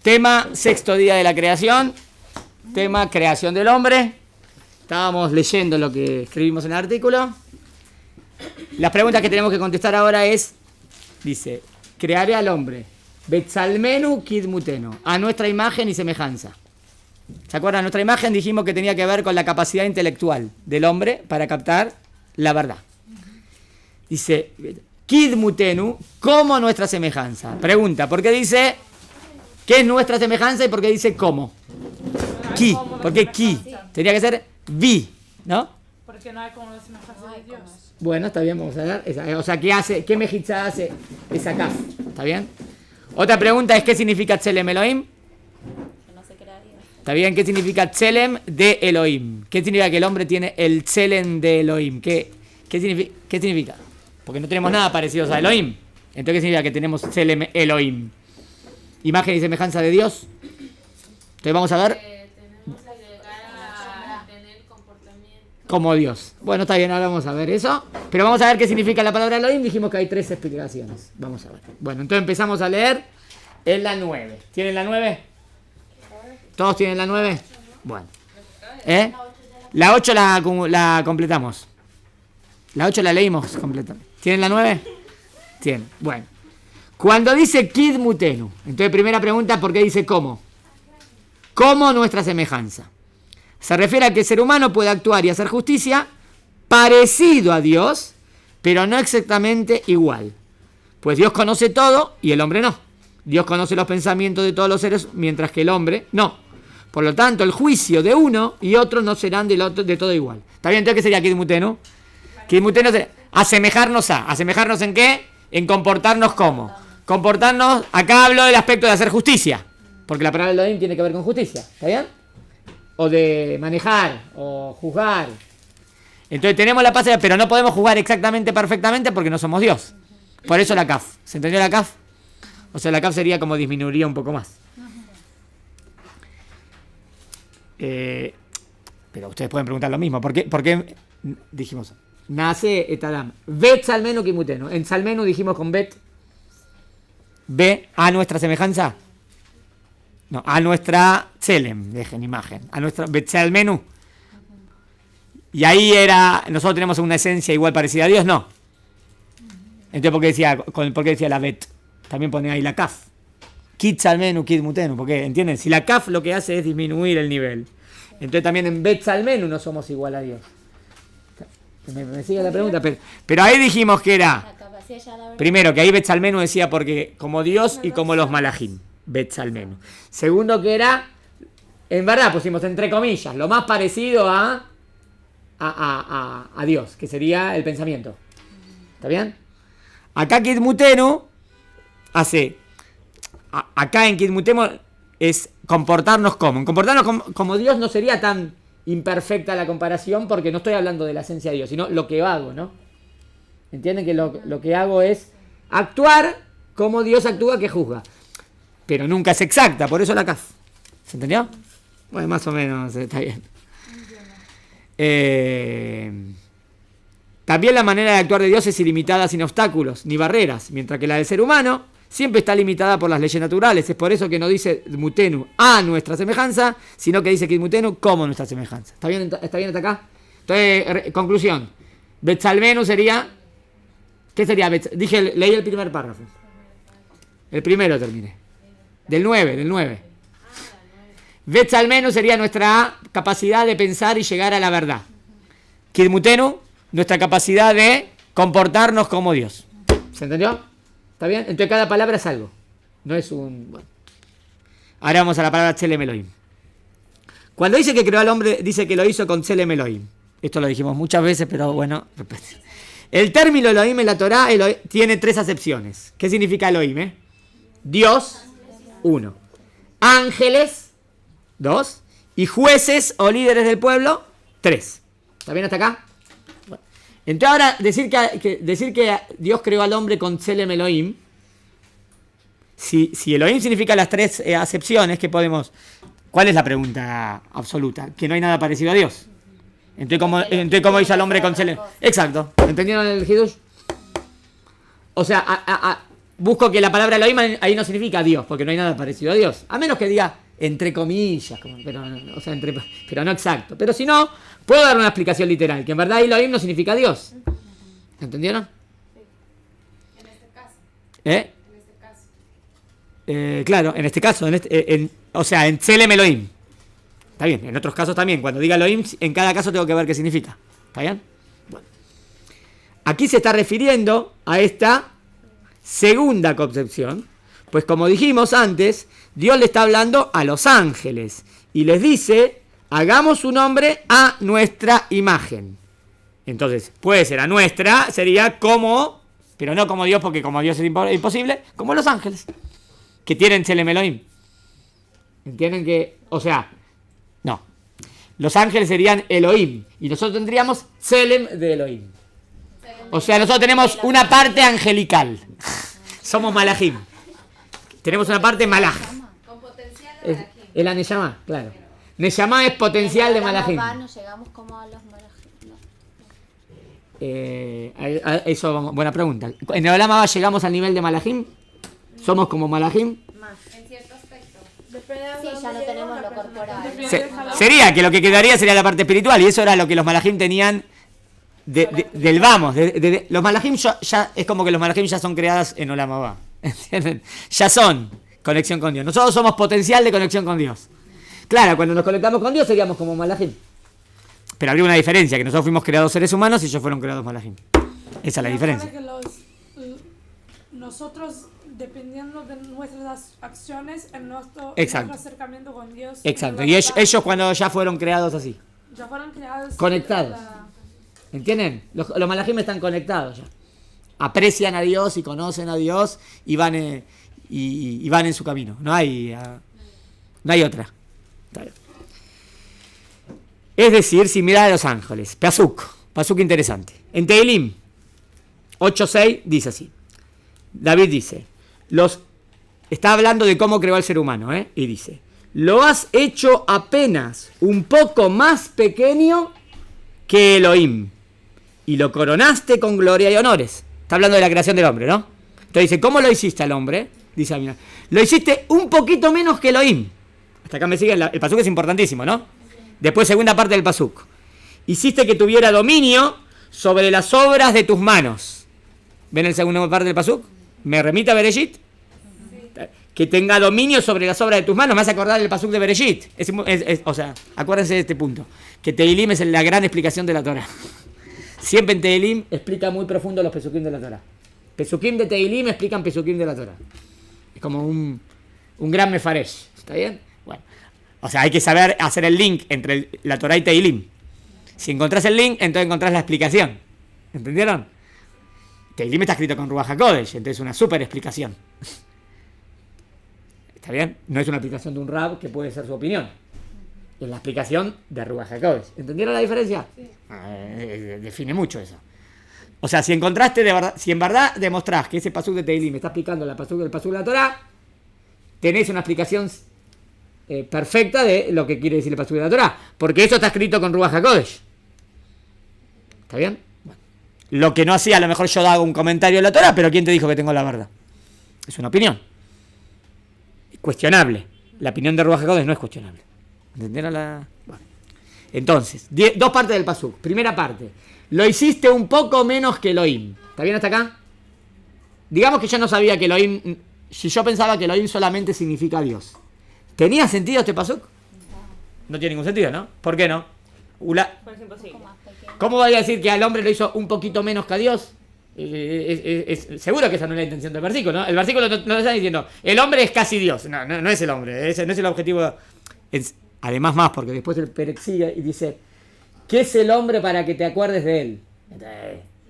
Tema, sexto día de la creación. Tema, creación del hombre. Estábamos leyendo lo que escribimos en el artículo. Las preguntas que tenemos que contestar ahora es, dice, crearé al hombre, Betzalmenu Kidmutenu, a nuestra imagen y semejanza. ¿Se acuerdan? Nuestra imagen dijimos que tenía que ver con la capacidad intelectual del hombre para captar la verdad. Dice, Kidmutenu, como nuestra semejanza. Pregunta, ¿por qué dice qué es nuestra semejanza y por qué dice cómo? Ki, ¿por qué ki? Tendría que ser vi, ¿no? Porque no hay como la semejanza de Dios. Bueno, está bien, vamos a ver. O sea, ¿qué mejitza hace esa kaf? ¿Está bien? Otra pregunta es, ¿qué significa Tselem Elohim? Que no se crea Dios. ¿Está bien? ¿Qué significa Tselem de Elohim? ¿Qué significa que el hombre tiene el Tselem de Elohim? ¿Qué significa? Porque no tenemos nada parecido a Elohim. Entonces, ¿qué significa que tenemos Tselem Elohim? Imagen y semejanza de Dios. Entonces, vamos a ver. Tenemos que llegar a tener comportamiento. Como Dios. Bueno, está bien, ahora vamos a ver eso. Pero vamos a ver qué significa la palabra Elohim. Dijimos que hay 3 explicaciones. Vamos a ver. Bueno, entonces empezamos a leer en la 9. ¿Tienen la 9? ¿Todos tienen la 9? Bueno. La 8 la completamos. La 8 la leímos completamente. ¿Tienen la 9? Tienen. Bueno. Cuando dice Kidmutenu, entonces primera pregunta, ¿por qué dice cómo? ¿Cómo nuestra semejanza? Se refiere a que el ser humano puede actuar y hacer justicia parecido a Dios, pero no exactamente igual. Pues Dios conoce todo y el hombre no. Dios conoce los pensamientos de todos los seres, mientras que el hombre no. Por lo tanto, el juicio de uno y otro no serán de todo igual. ¿Está bien? Entonces, ¿qué sería Kidmutenu? Kidmutenu sería asemejarnos a. ¿Asemejarnos en qué? En comportarnos como. Comportarnos, acá hablo del aspecto de hacer justicia. Porque la palabra Elohim tiene que ver con justicia. ¿Está bien? O de manejar, o juzgar. Entonces tenemos la paz, pero no podemos jugar exactamente, perfectamente, porque no somos Dios. Por eso la kaf. ¿Se entendió la kaf? O sea, la kaf sería como disminuiría un poco más. Pero ustedes pueden preguntar lo mismo. ¿Por qué dijimos? Nace etadam. Bet salmenu kimutenu. En salmenu dijimos con bet. Ve a nuestra semejanza. No, a nuestra Tselem, dejen imagen. A nuestra Betsalmenu. Y ahí nosotros tenemos una esencia igual parecida a Dios, no. Entonces, ¿por qué decía la Bet? También pone ahí la Kaf. Kitsalmenu, Kidmutenu. Porque, ¿entienden? Si la Kaf lo que hace es disminuir el nivel. Entonces también en Betsalmenu no somos igual a Dios. Me sigue la pregunta, pero ahí dijimos que era. Primero, que ahí Betsalmenu decía porque como Dios y como los malajim. Betsalmenu. Segundo, que era, en verdad pusimos entre comillas, lo más parecido a Dios, que sería el pensamiento. ¿Está bien? Acá Kidmutenu hace, acá en Kidmutenu es comportarnos como. Comportarnos como Dios no sería tan imperfecta la comparación porque no estoy hablando de la esencia de Dios, sino lo que hago, ¿no? ¿Entienden? Que lo que hago es actuar como Dios actúa, que juzga. Pero nunca es exacta, por eso la kaf. ¿Se entendió? Bueno, más o menos está bien. También la manera de actuar de Dios es ilimitada, sin obstáculos ni barreras, mientras que la del ser humano siempre está limitada por las leyes naturales. Es por eso que no dice Mutenu a nuestra semejanza, sino que dice Kidmutenu como nuestra semejanza. ¿Está bien hasta acá? Entonces, conclusión. Betsalmenu sería... ¿Qué sería? Leí el primer párrafo. El primero terminé. Del 9. Betsalmenu sería nuestra capacidad de pensar y llegar a la verdad. Kidmutenu, nuestra capacidad de comportarnos como Dios. ¿Se entendió? ¿Está bien? Entonces cada palabra es algo. No es un... Bueno. Ahora vamos a la palabra Tselem Elohim. Cuando dice que creó al hombre, dice que lo hizo con Tselem Elohim. Esto lo dijimos muchas veces, pero bueno, repite. El término Elohim en la Torá tiene 3 acepciones. ¿Qué significa Elohim? Dios, 1. Ángeles, 2. Y jueces o líderes del pueblo, 3. ¿Está bien hasta acá? Bueno. Entonces ahora decir que Dios creó al hombre con Tselem Elohim, si Elohim significa las 3 acepciones, ¿cuál es la pregunta absoluta? Que no hay nada parecido a Dios. Entonces, ¿cómo hizo al hombre con Tselem? Exacto. ¿Entendieron el Hidush? O sea, busco que la palabra Elohim ahí no significa Dios, porque no hay nada parecido a Dios. A menos que diga entre comillas, pero no exacto. Pero si no, puedo dar una explicación literal, que en verdad Elohim no significa Dios. ¿Entendieron? En este caso. ¿Eh? En este caso. Claro, en este caso, o sea, en Tselem Elohim. Está bien, en otros casos también. Cuando diga Elohim, en cada caso tengo que ver qué significa. ¿Está bien? Bueno. Aquí se está refiriendo a esta segunda concepción. Pues como dijimos antes, Dios le está hablando a los ángeles. Y les dice, hagamos un hombre a nuestra imagen. Entonces, puede ser a nuestra, sería como, pero no como Dios, porque como Dios es imposible, como los ángeles. Que tienen Tselem Elohim. ¿Entienden que? O sea, no. Los ángeles serían Elohim. Y nosotros tendríamos Tselem de Elohim. O sea, nosotros tenemos una parte angelical. Somos malajim. Tenemos una parte malaj. Con potencial de malajim. El Neshama, claro. Neshama es potencial de malajim. No llegamos como a los malajim. No. Eso, buena pregunta. ¿En el Olam Haba llegamos al nivel de malajim? ¿Somos como malajim? En cierto aspecto. Depende de Sí, dónde ya no llegue tenemos la lo persona. corporal. Depende del jalón. Sería que lo que quedaría sería la parte espiritual. Y eso era lo que los malajim tenían del vamos. Los malajim ya es como que los malajim ya son creadas en Olam Haba. ¿Entienden? Ya son conexión con Dios. Nosotros somos potencial de conexión con Dios. Claro, cuando nos conectamos con Dios seríamos como malajim. Pero habría una diferencia, que nosotros fuimos creados seres humanos y ellos fueron creados malajim. Esa es la diferencia. Que nosotros, dependiendo de nuestras acciones, en nuestro acercamiento con Dios. Exacto. Y ellos cuando ya fueron creados así. Ya fueron creados. Conectados. ¿Entienden? Los malajim están conectados ya. Aprecian a Dios y conocen a Dios y van en su camino. No hay otra. Es decir, similar a los ángeles. Pasuk interesante. En Tehilim 8:6 dice así. David dice, está hablando de cómo creó al ser humano, y dice, lo has hecho apenas un poco más pequeño que Elohim y lo coronaste con gloria y honores. Está hablando de la creación del hombre, ¿no? Entonces dice, ¿cómo lo hiciste al hombre? Dice, mira, lo hiciste un poquito menos que Elohim. Hasta acá me siguen, el pasuk es importantísimo, ¿no? Después, segunda parte del pasuk. Hiciste que tuviera dominio sobre las obras de tus manos. ¿Ven el segundo parte del pasuk? ¿Me remite a Bereshit? Que tenga dominio sobre las obras de tus manos. Me hace acordar el pasuk de Bereshit. O sea, acuérdense de este punto. Que Tehilim es la gran explicación de la Torah. Siempre en Tehilim explica muy profundo los pesukim de la Torah. Pesukim de Tehilim explican pesukim de la Torah. Es como un gran mefaresh. ¿Está bien? Bueno. O sea, hay que saber hacer el link entre la Torah y Tehilim. Si encontrás el link, entonces encontrás la explicación. ¿Entendieron? Tehilim está escrito con Ruach HaKodesh, entonces es una súper explicación. ¿Está bien? No es una explicación de un rab que puede ser su opinión. Es la explicación de Ruach HaKodesh. ¿Entendieron la diferencia? Sí. Define mucho eso. O sea, si encontraste de verdad, si en verdad demostrás que ese pasuk de Tehilim está explicando el pasuk de la Torah, tenés una explicación perfecta de lo que quiere decir el pasuk de la Torah, porque eso está escrito con Ruach HaKodesh. ¿Está bien? Bueno. Lo que no hacía, a lo mejor yo hago un comentario de la Torah, pero ¿quién te dijo que tengo la verdad? Es una opinión. Cuestionable. La opinión de Ruach HaKodesh no es cuestionable. ¿Entendieron la...? Bueno. Entonces, dos partes del pasuk. Primera parte. Lo hiciste un poco menos que Elohim. ¿Está bien hasta acá? Digamos que yo no sabía que Elohim... Si yo pensaba que Elohim solamente significa Dios. ¿Tenía sentido este pasuk? No tiene ningún sentido, ¿no? ¿Por qué no? Pues es imposible. ¿Cómo voy a decir que al hombre lo hizo un poquito menos que a Dios? Seguro que esa no es la intención del versículo, ¿no? El versículo no está diciendo, el hombre es casi Dios. No es el hombre, ese no es el objetivo. Además más, porque después el Perek sigue y dice, ¿qué es el hombre para que te acuerdes de él?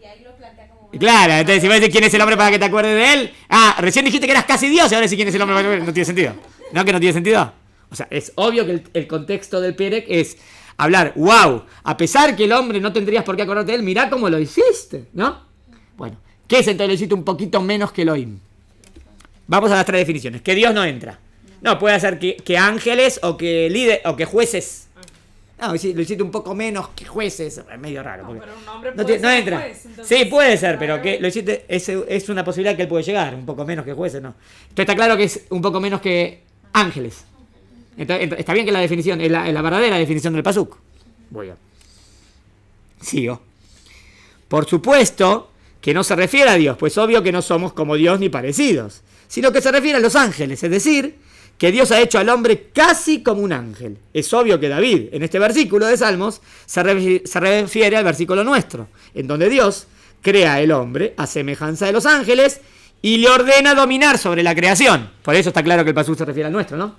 Y ahí lo plantea como... Claro, entonces si vas a decir quién es el hombre para que te acuerdes de él, recién dijiste que eras casi Dios y ahora decís quién es el hombre para que no tiene sentido. ¿No que no tiene sentido? O sea, es obvio que el contexto del Perek es hablar, wow, a pesar que el hombre no tendrías por qué acordarte de él, mirá cómo lo hiciste, ¿no? Bueno, ¿qué es entonces lo hiciste un poquito menos que Elohim? Vamos a las tres definiciones. Que Dios no entra. No, puede ser que ángeles o que líderes o que jueces. No, lo hiciste un poco menos que jueces. Es medio raro. No, Porque pero un hombre no, puede no ser entra. juez, entonces, Sí, puede ser, pero claro. que lo hiciste es una posibilidad que él puede llegar. Un poco menos que jueces, ¿no? Entonces está claro que es un poco menos que ángeles. Entonces, está bien que la definición es la verdadera definición del pasuk. Voy a... Sigo. Por supuesto que no se refiere a Dios, pues obvio que no somos como Dios ni parecidos, sino que se refiere a los ángeles, es decir, que Dios ha hecho al hombre casi como un ángel. Es obvio que David, en este versículo de Salmos, se refiere al versículo nuestro, en donde Dios crea al hombre a semejanza de los ángeles y le ordena dominar sobre la creación. Por eso está claro que el pasuk se refiere al nuestro, ¿no?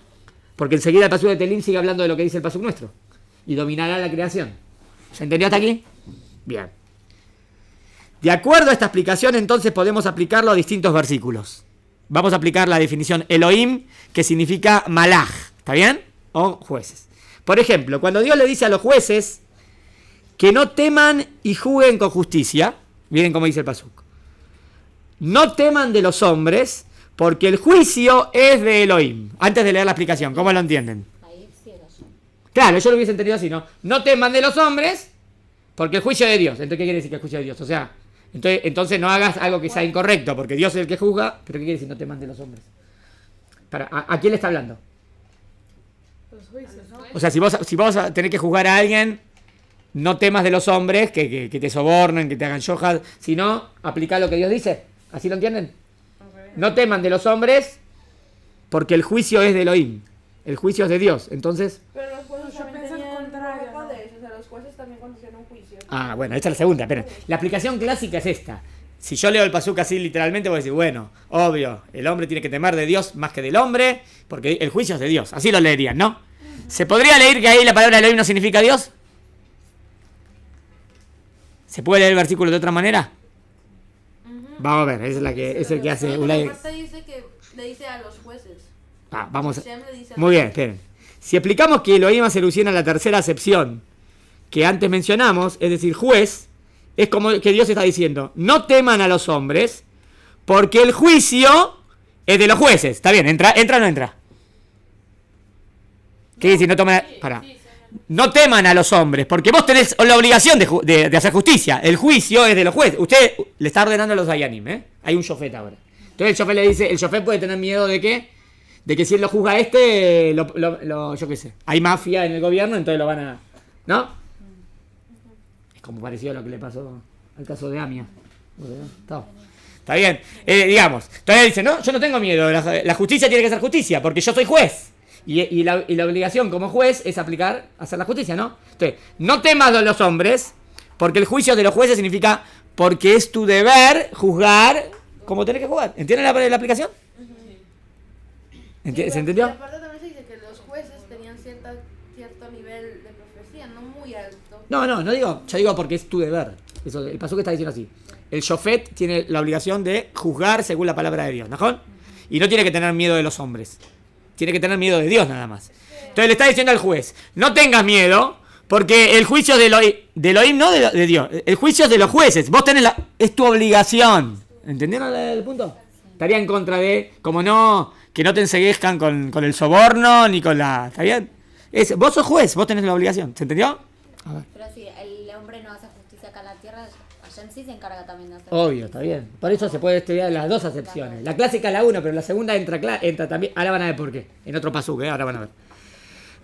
Porque enseguida el pasuk de Telim sigue hablando de lo que dice el pasuk nuestro. Y dominará la creación. ¿Se entendió hasta aquí? Bien. De acuerdo a esta explicación, entonces podemos aplicarlo a distintos versículos. Vamos a aplicar la definición Elohim, que significa malaj, ¿está bien? O jueces. Por ejemplo, cuando Dios le dice a los jueces que no teman y juzguen con justicia, miren cómo dice el pasuk. No teman de los hombres, porque el juicio es de Elohim. Antes de leer la explicación, ¿cómo lo entienden? Ahí sí era yo. Claro, yo lo hubiese entendido así, ¿no? No teman de los hombres, porque el juicio es de Dios. Entonces, ¿qué quiere decir que el juicio es de Dios? O sea, entonces no hagas algo que sea incorrecto, porque Dios es el que juzga. ¿Pero qué quiere decir no teman de los hombres? ¿A quién le está hablando? Los juicios, ¿no? O sea, si vos tenés que juzgar a alguien, no temas de los hombres que te sobornen, que te hagan yohad, sino aplica lo que Dios dice. ¿Así lo entienden? No teman de los hombres, porque el juicio es de Elohim. El juicio es de Dios. Entonces... Pero los jueces Yo también pienso al tenían contrario, ¿no? poderes, o sea, los jueces también conducían un juicio. Ah, bueno, esta es la segunda. Esperen. La aplicación clásica es esta. Si yo leo el pasuk así literalmente, voy a decir, bueno, obvio, el hombre tiene que temer de Dios más que del hombre, porque el juicio es de Dios. Así lo leerían, ¿no? ¿Se podría leer que ahí la palabra Elohim no significa Dios? ¿Se puede leer el versículo de otra manera? Vamos a ver, esa es la que es el que hace Ulay. Aparte dice que le dice a los jueces. Vamos. Hashem le dice a Muy bien, esperen. Si explicamos que Elohim hace alusión a la tercera acepción que antes mencionamos, es decir, juez, es como que Dios está diciendo, no teman a los hombres, porque el juicio es de los jueces. ¿Está bien? ¿Entra o no entra? ¿Qué dice? No tomen... Pará. No teman a los hombres, porque vos tenés la obligación de hacer justicia. El juicio es de los jueces. Usted le está ordenando a los dayanim, ¿eh? Hay un shofet ahora. Entonces el shofet le dice, el shofet puede tener miedo de qué? De que si él lo juzga a este, yo qué sé, hay mafia en el gobierno, entonces lo van a... ¿No? Es como parecido a lo que le pasó al caso de Amia. Está bien, digamos. Entonces él dice, no, yo no tengo miedo, la justicia tiene que ser justicia, porque yo soy juez. Y la obligación como juez es hacer la justicia, ¿no? Entonces, no temas de los hombres, porque el juicio de los jueces significa, porque es tu deber juzgar como tenés que juzgar. ¿Entienden la aplicación? ¿Se entendió? Y aparte también se dice que los jueces tenían cierto nivel de profecía, no muy alto. No digo, yo digo porque es tu deber. Eso, el pasuk está diciendo así. El shofet tiene la obligación de juzgar según la palabra de Dios, ¿no? Y no tiene que tener miedo de los hombres. Tiene que tener miedo de Dios nada más. Entonces le está diciendo al juez, no tengas miedo, porque el juicio es de Elohim, no de Dios. El juicio es de los jueces. Vos tenés es tu obligación. ¿Entendieron el punto? Estaría en contra de, como no, que no te enseguezcan con el soborno, ni con la... ¿Está bien? Vos sos juez, vos tenés la obligación. ¿Se entendió? A ver. Pero si el hombre no hace justicia acá en la tierra, Hashem sí se encarga también de hacer Obvio, justicia. está bien. Por eso se puede estudiar las dos acepciones. La clásica es la 1, pero la segunda entra también. Ahora van a ver por qué. En otro pasuk, ahora van a ver.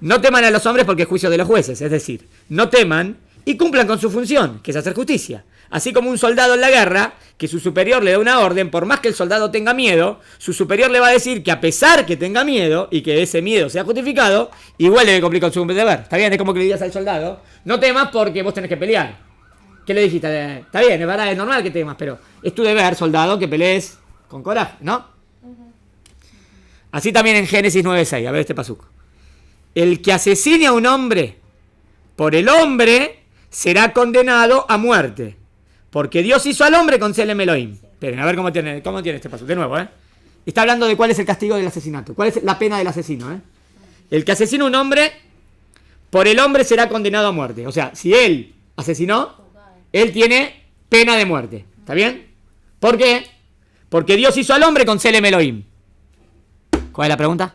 No teman a los hombres porque es juicio de los jueces. Es decir, no teman y cumplan con su función, que es hacer justicia. Así como un soldado en la guerra, que su superior le da una orden, por más que el soldado tenga miedo, su superior le va a decir que a pesar que tenga miedo y que ese miedo sea justificado, igual debe cumplir con su deber. ¿Está bien? Es como que le digas al soldado, no temas porque vos tenés que pelear. ¿Qué le dijiste? Está bien, es verdad, es normal que temas, pero es tu deber, soldado, que pelees con coraje, ¿no? Así también en Génesis 9:6, a ver este pasuk. El que asesine a un hombre por el hombre será condenado a muerte, porque Dios hizo al hombre con Selem Elohim. Esperen, a ver cómo tiene este pasuk. De nuevo, está hablando de cuál es el castigo del asesinato, cuál es la pena del asesino. El que asesina a un hombre por el hombre será condenado a muerte. O sea, si él asesinó, él tiene pena de muerte. ¿Está bien? ¿Por qué? Porque Dios hizo al hombre con Selem Elohim. ¿Cuál es la pregunta?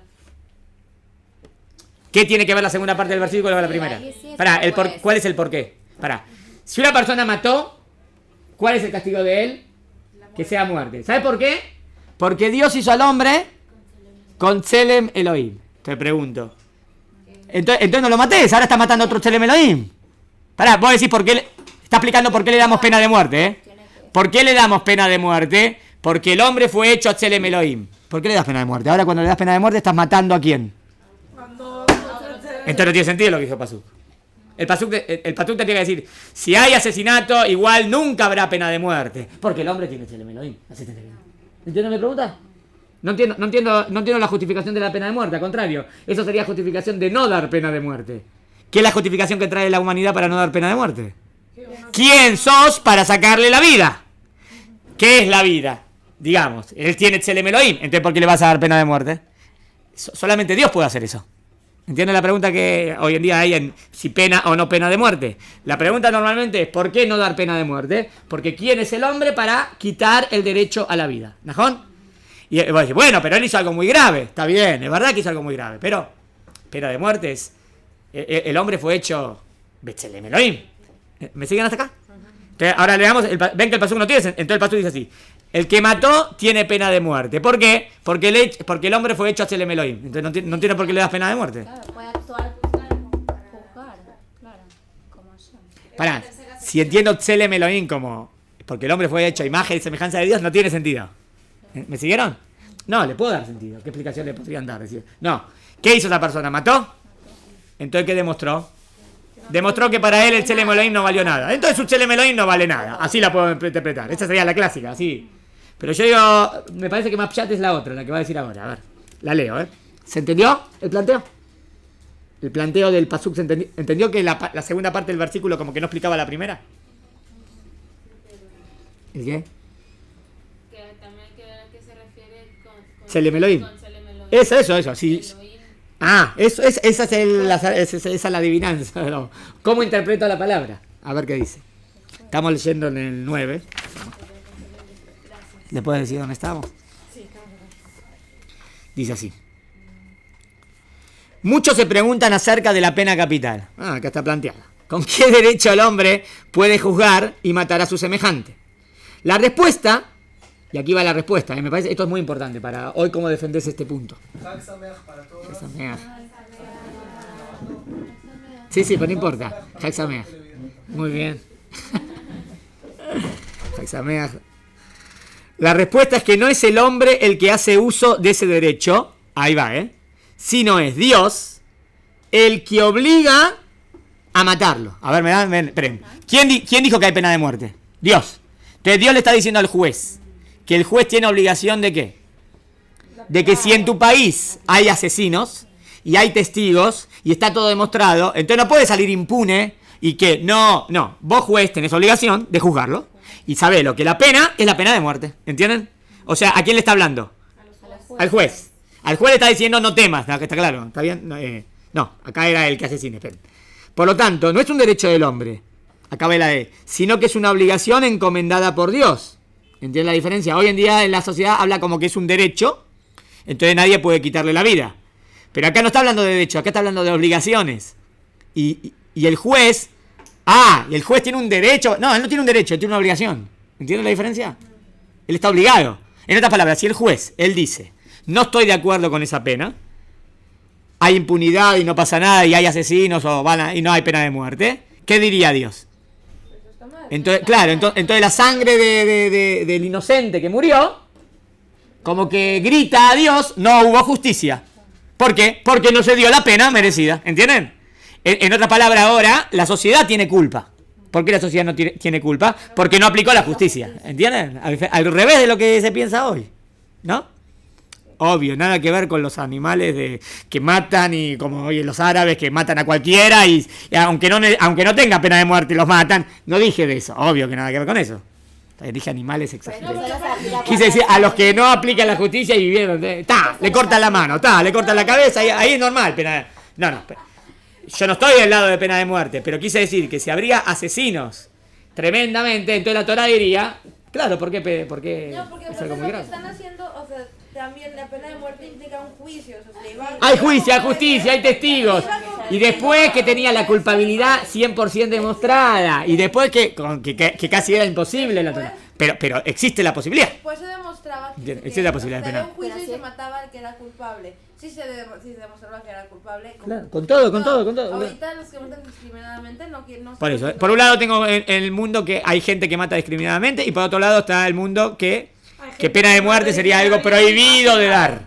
¿Qué tiene que ver la segunda parte del versículo con la primera? Pará, ¿cuál es el porqué? Pará. Si una persona mató, ¿cuál es el castigo de él? Que sea muerte. ¿Sabes por qué? Porque Dios hizo al hombre con Tselem Elohim. Te pregunto. Entonces no lo matés, ahora está matando a otro Tselem Elohim. Pará, vos decís por qué. Está explicando por qué le damos pena de muerte, ¿eh? ¿Por qué le damos pena de muerte? Porque el hombre fue hecho a Tselem Elohim. ¿Por qué le das pena de muerte? Ahora cuando le das pena de muerte estás matando ¿a quién? Entonces no tiene sentido lo que dijo Pasuk. El Pasuk te tiene que decir, si hay asesinato, igual nunca habrá pena de muerte. Porque el hombre tiene Tselem Elohim. ¿Entiendes mi pregunta? No entiendo la justificación de la pena de muerte, al contrario. Eso sería justificación de no dar pena de muerte. ¿Qué es la justificación que trae la humanidad para no dar pena de muerte? ¿Quién sos para sacarle la vida? ¿Qué es la vida? Digamos, él tiene Tselem Elohim, entonces ¿por qué le vas a dar pena de muerte? Solamente Dios puede hacer eso. ¿Entiendes la pregunta que hoy en día hay en si pena o no pena de muerte? La pregunta normalmente es ¿por qué no dar pena de muerte? Porque ¿quién es el hombre para quitar el derecho a la vida? ¿Najón? Y vos decís, bueno, pero él hizo algo muy grave. Está bien, es verdad que hizo algo muy grave, pero pena de muerte es... El hombre fue hecho Tselem Elohim. ¿Me siguen hasta acá? Entonces, ahora leamos, ven que el pasuk no tiene, entonces el pasuk dice así: el que mató tiene pena de muerte. ¿Por qué? Porque el hombre fue hecho a Tselem Elohim. Entonces no entiende por qué le das pena de muerte. Claro, puede actuar, juzgar, claro, como yo. Pará, si entiendo Tselem Elohim como porque el hombre fue hecho a imagen y semejanza de Dios, no tiene sentido. ¿Me siguieron? No, le puedo dar sentido. ¿Qué explicación le podrían dar? No. ¿Qué hizo esa persona? ¿Mató? Entonces, ¿qué demostró? Demostró que para él el Tselem Elohim no valió nada. Entonces su Tselem Elohim no vale nada. Así la puedo interpretar. Esa sería la clásica, así. Pero yo digo, me parece que más pshat es la otra, la que va a decir ahora. A ver, la leo, ¿eh? ¿Se entendió el planteo? El planteo del pasuk se entendió. ¿Entendió que la segunda parte del versículo como que no explicaba la primera? ¿El qué? Que también que se refiere con Tselem Elohim. Eso, sí. Ah, esa es la adivinanza. ¿No? ¿Cómo interpreto la palabra? A ver qué dice. Estamos leyendo en el 9. ¿Le puedes decir dónde estamos? Dice así. Muchos se preguntan acerca de la pena capital. Acá está planteada. ¿Con qué derecho el hombre puede juzgar y matar a su semejante? La respuesta, y aquí va la respuesta, me parece esto es muy importante para hoy cómo defendés este punto. Sí, pero no importa. Chag Sameach. Muy bien. Chag Sameach. La respuesta es que no es el hombre el que hace uso de ese derecho, ahí va, sino es Dios el que obliga a matarlo. A ver, esperen. ¿Quién dijo que hay pena de muerte? Dios. Entonces Dios le está diciendo al juez que el juez tiene obligación de ¿qué? De que si en tu país hay asesinos y hay testigos y está todo demostrado, entonces no puede salir impune y que no, vos juez tenés obligación de juzgarlo y sabés que la pena es la pena de muerte, ¿entienden? O sea, ¿a quién le está hablando? Al juez. Al juez le está diciendo no temas, ¿no? Que está claro, ¿está bien? No, acá era el que asesine. Por lo tanto, no es un derecho del hombre, acá ve la E, sino que es una obligación encomendada por Dios. ¿Entienden la diferencia? Hoy en día en la sociedad habla como que es un derecho, entonces nadie puede quitarle la vida. Pero acá no está hablando de derecho, acá está hablando de obligaciones. Y el juez, y el juez tiene un derecho. No, él no tiene un derecho, él tiene una obligación. ¿Entienden la diferencia? Él está obligado. En otras palabras, si el juez, él dice, no estoy de acuerdo con esa pena, hay impunidad y no pasa nada y hay asesinos y no hay pena de muerte, ¿qué diría Dios? Entonces, claro, entonces la sangre del inocente que murió, como que grita a Dios, no hubo justicia. ¿Por qué? Porque no se dio la pena merecida, ¿entienden? En otras palabras, ahora la sociedad tiene culpa. ¿Por qué la sociedad no tiene culpa? Porque no aplicó la justicia, ¿entienden? Al revés de lo que se piensa hoy, ¿no? Obvio, nada que ver con los animales que matan y como hoy los árabes que matan a cualquiera y aunque no tenga pena de muerte los matan. No dije de eso, obvio que nada que ver con eso. Dije animales exagerados. Quise decir a los que no aplican la justicia y vivieron, le cortan la mano, le cortan la cabeza, ahí es normal pena. No, yo no estoy del lado de pena de muerte, pero quise decir que si habría asesinos tremendamente, entonces la Torá diría, claro, ¿por qué? No, porque es algo muy lo que grave. están haciendo, o sea, te también la pena de muerte implica un juicio. O sea, Hay juicio, hay justicia, hay testigos. Y después que tenía la culpabilidad 100% demostrada. Y después que casi era imposible la Torá. Pero existe la posibilidad. Pues se demostraba que Existe la posibilidad de se había penar. un juicio y se mataba al que era culpable. Si se demostraba que era culpable. Claro, con todo. Ahorita los que matan discriminadamente no Por eso, por un lado tengo en el mundo que hay gente que mata discriminadamente y por otro lado está el mundo que pena de muerte sería algo prohibido de dar.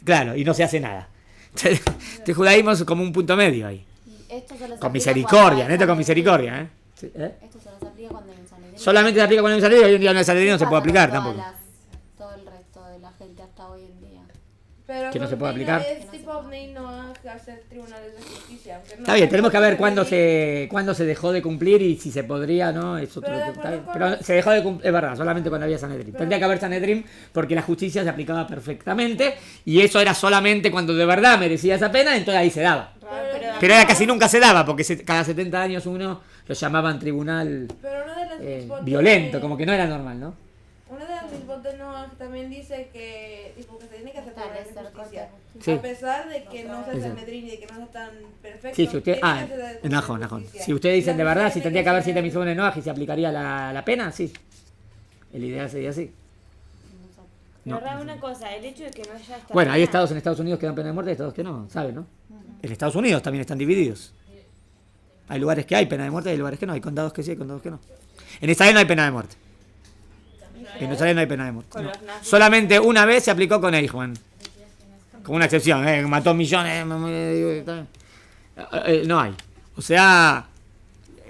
Claro, y no se hace nada. Este judaísmo es como un punto medio ahí. Esto se les Con aplica misericordia, cuando hay neto con Sanedrín. misericordia, ¿eh? Sí, ¿eh? Esto se les aplica cuando hay un Sanedrín. Solamente se aplica cuando hay un Sanedrín, hoy en día no hay Sanedrín, no se ¿Qué puede pasa aplicar con tampoco. todo el resto de la gente hasta hoy en día? Pero Que no se con puede Bnei aplicar. Noach, tipo Bnei Noach hacer tribunales de justicia. Aunque no Está bien, hay tenemos que ver cuándo Sanedrín. se dejó de cumplir y si se podría, ¿no? Es otro, Pero de está acuerdo bien. con Pero los- se dejó de cumplir, es verdad, solamente cuando había Sanedrín. Tendría que haber Sanedrín porque la justicia se aplicaba perfectamente y eso era solamente cuando de verdad merecía esa pena, entonces ahí se daba. Pero era casi nunca se daba porque cada 70 años uno lo llamaban tribunal Pero una de las mitzvot violento, de- como que no era normal, ¿no? Una de las mitzvot de Noach también dice que tipo que se tiene que hacer tribunales de Establecer justicia. corte. Sí. A pesar de que no sea Sí. Sanedrín y de que no sea tan perfecto. Sí, si usted. tiene que hacer de Najón. justicia. Si ustedes dicen de La verdad, justicia si tendría que haber ser- 7 mitzvot de Noaj y se aplicaría la pena, sí. El ideal sería así. Pero No. ahora una cosa, el hecho de que no haya esta Bueno, hay pena- estados en Estados Unidos que dan pena de muerte y estados que no, ¿saben, no? En Estados Unidos también están divididos. Hay lugares que hay pena de muerte y hay lugares que no. Hay condados que sí, hay condados que no. En Israel no hay pena de muerte. En Israel no hay pena de muerte. Con no. los nazis. Solamente una vez se aplicó con Eichmann. Como una excepción, mató millones. No hay. O sea,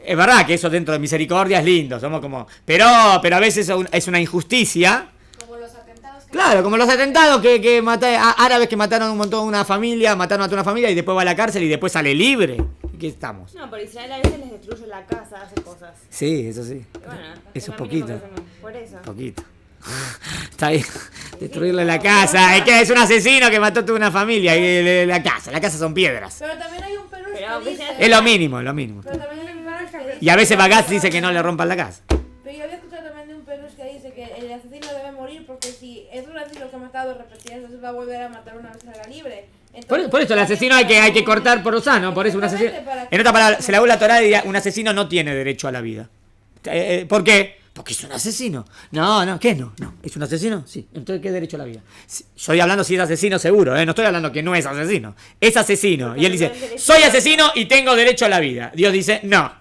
es verdad que eso dentro de misericordia es lindo. Somos como. Pero a veces es una injusticia. Como los atentados que... Claro, como los atentados que árabes que mataron un montón una familia, mataron a toda una familia y después va a la cárcel y después sale libre. ¿Qué estamos? No, pero Israel a veces les destruye la casa, hace cosas. Sí, eso sí. Y bueno, Eso lo es mínimo poquito. que hacemos. Por eso. Poquito. Está ahí. Destruirle la casa. Es que es un asesino que mató toda una familia. Y la casa son piedras. Pero también hay un perush Pero que aunque dice. sea- Es lo mínimo, lo mínimo. Pero también hay un perush que dice. Y a veces Bagaz dice que no le rompan la casa. Pero yo había escuchado también de un perush que dice que el asesino debe morir porque si es un asesino que ha matado repetidas veces va a volver a matar una vez salga libre. Entonces, Por eso el asesino hay que cortar por lo sano. Por eso un asesino. En otra palabra, se la la Torá diría, un asesino no tiene derecho a la vida. ¿Por qué? Porque es un asesino. No, ¿qué no? No, ¿es un asesino? Sí. Entonces, ¿qué derecho a la vida? Estoy hablando si es asesino seguro, no estoy hablando que no es asesino. Es asesino. Y él dice, soy asesino y tengo derecho a la vida. Dios dice, no.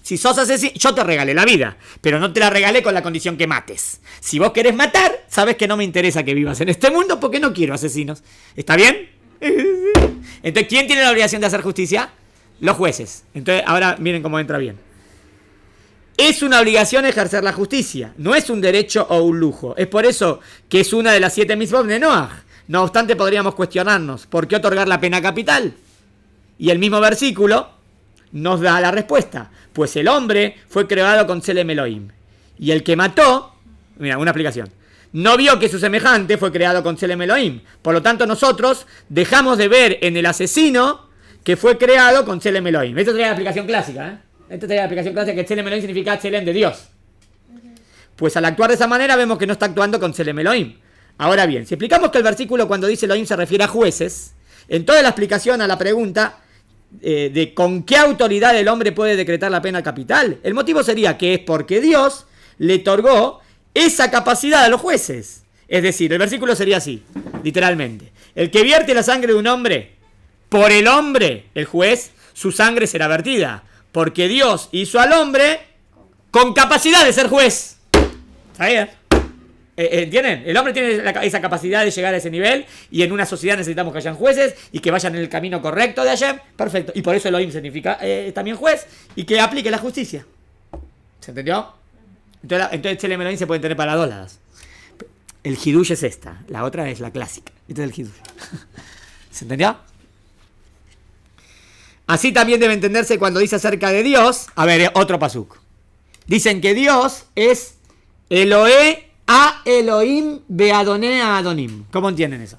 Si sos asesino, yo te regalé la vida, pero no te la regalé con la condición que mates. Si vos querés matar, sabes que no me interesa que vivas en este mundo porque no quiero asesinos. ¿Está bien? Entonces, ¿quién tiene la obligación de hacer justicia? Los jueces. Entonces, ahora miren cómo entra bien. Es una obligación ejercer la justicia, no es un derecho o un lujo. Es por eso que es una de las 7 mitzvot de Noaj. No obstante, podríamos cuestionarnos, ¿por qué otorgar la pena capital? Y el mismo versículo nos da la respuesta. Pues el hombre fue creado con Tselem Elohim. Y el que mató, mira, una aplicación, no vio que su semejante fue creado con Tselem Elohim. Por lo tanto, nosotros dejamos de ver en el asesino que fue creado con Tselem Elohim. Esta sería la aplicación clásica, ¿eh? Esta sería la aplicación clásica que Tselem Elohim significa Tselem de Dios. Pues al actuar de esa manera vemos que no está actuando con Tselem Elohim. Ahora bien, si explicamos que el versículo cuando dice Elohim se refiere a jueces, en toda la explicación a la pregunta de con qué autoridad el hombre puede decretar la pena capital, el motivo sería que es porque Dios le otorgó esa capacidad a los jueces. Es decir, el versículo sería así, literalmente. El que vierte la sangre de un hombre, por el hombre, el juez, su sangre será vertida. Porque Dios hizo al hombre con capacidad de ser juez. ¿Está bien? ¿Entienden? El hombre tiene esa capacidad de llegar a ese nivel y en una sociedad necesitamos que hayan jueces y que vayan en el camino correcto de Hashem. Perfecto. Y por eso Elohim significa también juez y que aplique la justicia. ¿Se entendió? Entonces Tselem Elohim se puede tener para dos lados. El hidush es esta, la otra es la clásica. Este es el hidush. ¿Se entendió? Así también debe entenderse cuando dice acerca de Dios. A ver, otro pasuk. Dicen que Dios es Eloé a Elohim beadoné a Adonim. ¿Cómo entienden eso?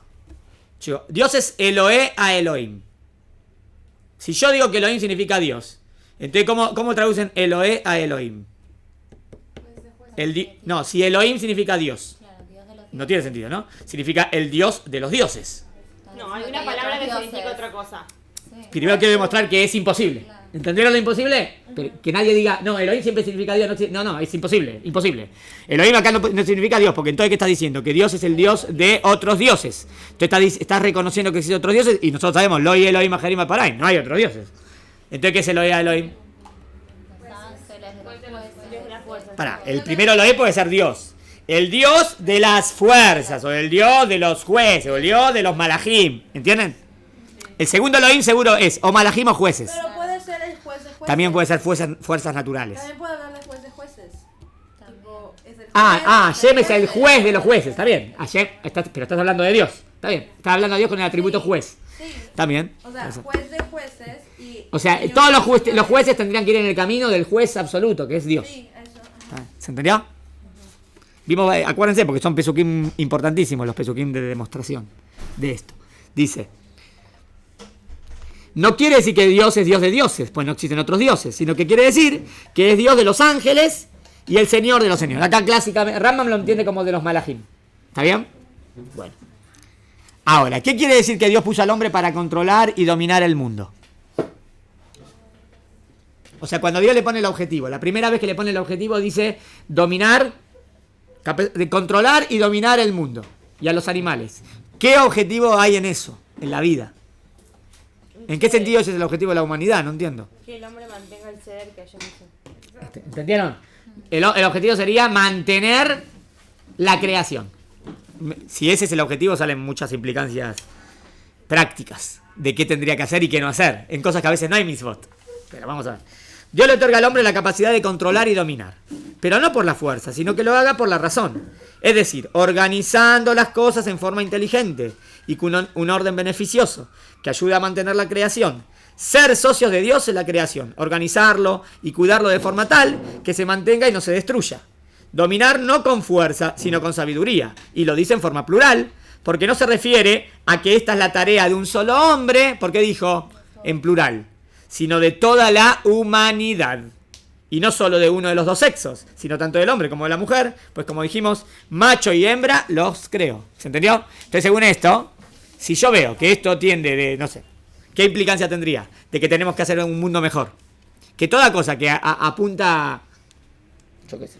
Chico, Dios es Eloé a Elohim. Si yo digo que Elohim significa Dios, entonces ¿cómo traducen Eloé a Elohim? No, si Elohim significa Dios. Claro, Dios de los No tiene sentido, ¿no? Significa el Dios de los dioses. No, hay una palabra que significa otra cosa. Primero quiero demostrar que es imposible. ¿Entendieron lo imposible? Que nadie diga, no, Elohim siempre significa Dios. No, es imposible, imposible. Elohim acá no significa Dios, porque entonces ¿qué estás diciendo? Que Dios es el Dios de otros dioses. Entonces estás reconociendo que existen otros dioses y nosotros sabemos, Loi Elohim Ajerim Aparai, no hay otros dioses. Entonces, ¿qué es Elohim Elohim? Para, el primero Elohim puede ser Dios. El Dios de las fuerzas, o el Dios de los jueces, o el Dios de los malajim. ¿Entienden? El segundo Elohim seguro es o malajim o jueces. Pero puede ser el juez de jueces. También puede ser fuerzas naturales. También puede hablar de juez de jueces. Tipo, es el Hashem es el juez de los jueces. Está bien. Hashem, pero estás hablando de Dios. Está bien. Estás hablando de Dios con el atributo juez. Sí. Está bien. O sea, Eso. juez de jueces y... O sea, y todos los jueces tendrían que ir en el camino del juez absoluto, que es Dios. Sí, eso. ¿Se entendió? Vimos, acuérdense, porque son pesukim importantísimos, los pesukim de demostración de esto. Dice, no quiere decir que Dios es Dios de dioses, pues no existen otros dioses, sino que quiere decir que es Dios de los ángeles y el Señor de los señores. Acá clásicamente, Rambam lo entiende como de los malajim. ¿Está bien? Bueno. Ahora, ¿qué quiere decir que Dios puso al hombre para controlar y dominar el mundo? O sea, cuando Dios le pone el objetivo, la primera vez que le pone el objetivo dice dominar, de controlar y dominar el mundo y a los animales. ¿Qué objetivo hay en eso, en la vida? ¿En qué sentido ese es el objetivo de la humanidad? No entiendo. Que el hombre mantenga el ser que haya hizo. ¿Entendieron? El objetivo sería mantener la creación. Si ese es el objetivo, salen muchas implicancias prácticas de qué tendría que hacer y qué no hacer, en cosas que a veces no hay mitzvot. Pero vamos a ver. Dios le otorga al hombre la capacidad de controlar y dominar, pero no por la fuerza, sino que lo haga por la razón. Es decir, organizando las cosas en forma inteligente y con un orden beneficioso que ayude a mantener la creación. Ser socios de Dios en la creación, organizarlo y cuidarlo de forma tal que se mantenga y no se destruya. Dominar no con fuerza, sino con sabiduría. Y lo dice en forma plural, porque no se refiere a que esta es la tarea de un solo hombre, porque dijo en plural, sino de toda la humanidad. Y no solo de uno de los dos sexos, sino tanto del hombre como de la mujer, pues como dijimos, macho y hembra los creó. ¿Se entendió? Entonces, según esto, si yo veo que esto tiende de, no sé, ¿qué implicancia tendría? De que tenemos que hacer un mundo mejor. Que toda cosa que apunta, yo qué sé,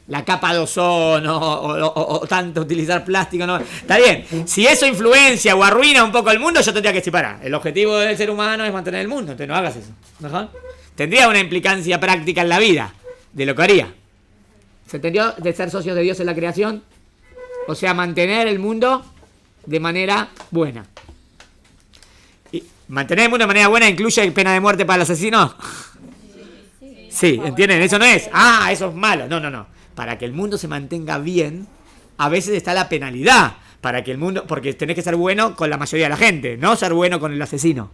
la capa de ozono o tanto utilizar plástico, no, está bien. Si eso influencia o arruina un poco el mundo, yo tendría que decir, para, el objetivo del ser humano es mantener el mundo, entonces no hagas eso. ¿Mejor? Tendría una implicancia práctica en la vida de lo que haría. ¿Se entendió? De ser socios de Dios en la creación. O sea, mantener el mundo de manera buena. Y mantener el mundo de manera buena incluye pena de muerte para el asesino. Sí, ¿entienden? Eso no es, eso es malo. No. Para que el mundo se mantenga bien, a veces está la penalidad. Para que el mundo, porque tenés que ser bueno con la mayoría de la gente, no ser bueno con el asesino.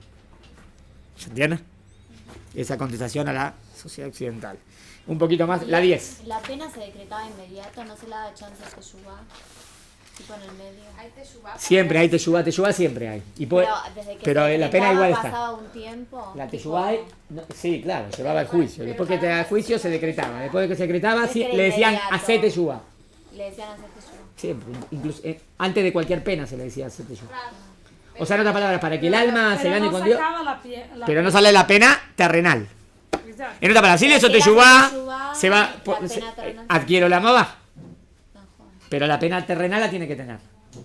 ¿Se entiende? Esa contestación a la sociedad occidental. Un poquito más, la 10. La pena se decretaba inmediato, no se le da chance a teshuvá, tipo en el medio. Hay teshuvá. Siempre hay teshuvá siempre hay. Y puede, desde que pero se la pena decretaba, igual está. pasaba un tiempo. La teshuvá, sí, claro, llevaba al juicio. Después que te da el juicio se decretaba. Después de que se decretaba, sí, le decían hacé teshuvá. Le decían hacer teshuvá. Siempre, incluso antes de cualquier pena se le decía hacé teshuvá. O sea, en otras palabras, para que el alma se gane con Dios. Pero no sale la pena terrenal. Exacto. En otras palabras, si le hizo teshuvá, se va, adquiero la mava. Pero la pena terrenal la tiene que tener.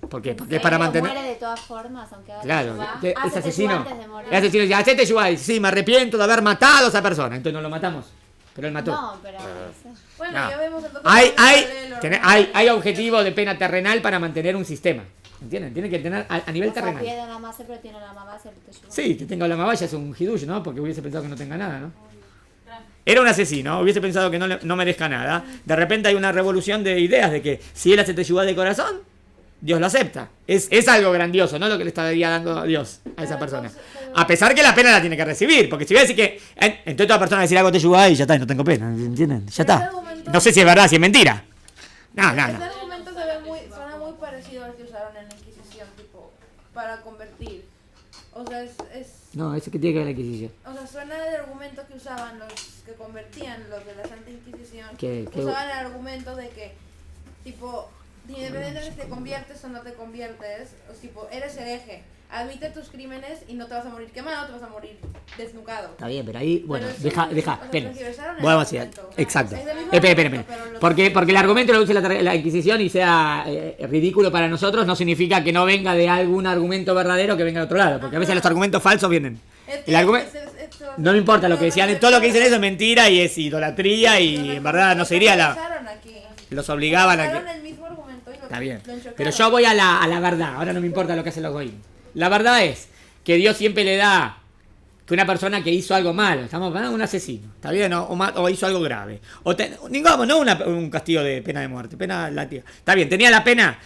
¿Por qué? Porque es para mantener. Muere de todas formas, aunque haga Claro, teshuvá. que Hace es asesino. teshuvá antes de morir. El asesino dice, hacete teshuvá. Y dice, sí, me arrepiento de haber matado a esa persona. Entonces no lo matamos. Pero él mató. No, pero... Bueno, No. ya vemos entonces... Hay objetivo de pena terrenal para mantener un sistema. ¿Entienden? Tiene que tener a nivel O sea, terrenal. pide la masa, pero tiene la mamá hacer teshuvá. Sí, que tenga la mavalla es un hidush, ¿no? Porque hubiese pensado que no tenga nada, ¿no? Era un asesino, hubiese pensado que no merezca nada. De repente hay una revolución de ideas de que si él hace teshuvá de corazón, Dios lo acepta. Es algo grandioso, ¿no? Lo que le estaría dando Dios a esa persona. A pesar que la pena la tiene que recibir. Porque si voy a decir que... Entonces toda persona va a decir algo teshuvá y ya está, y no tengo pena. ¿Entienden? Ya está. No sé si es verdad, si es mentira. No. Ese argumento suena muy parecido al que usaron en la Inquisición, tipo, para convertir. O sea, No, eso que tiene que ver la Inquisición. O sea, suena el argumento que usaban los que convertían, los de la Santa Inquisición. ¿Qué? Usaban el argumento de que, tipo, Independientemente de si te conviertes o no te conviertes, tipo, eres hereje. Admite tus crímenes y no te vas a morir quemado, te vas a morir desnucado. Está bien, pero ahí, bueno, Pero deja, o sea, esperen. tergiversaron el Vamos a decir, argumento. exacto. Es del mismo Esperen. argumento, pero lo- Porque el argumento lo use la Inquisición y sea ridículo para nosotros, no significa que no venga de algún argumento verdadero que venga de otro lado. Porque a veces los argumentos falsos vienen. Es que El argumento... No me importa lo que decían, todo lo que dicen eso es mentira y es idolatría y en verdad no sería la... Los obligaban a que... El mismo argumento y lo- Está bien. lo enchocaron. Pero yo voy a la verdad. Ahora no me importa lo que hacen los goyim. La verdad es que Dios siempre le da que una persona que hizo algo malo, estamos hablando de un asesino, ¿está bien? O hizo algo grave. Digamos, no un castigo de pena de muerte, pena lativa. Está bien, tenía la pena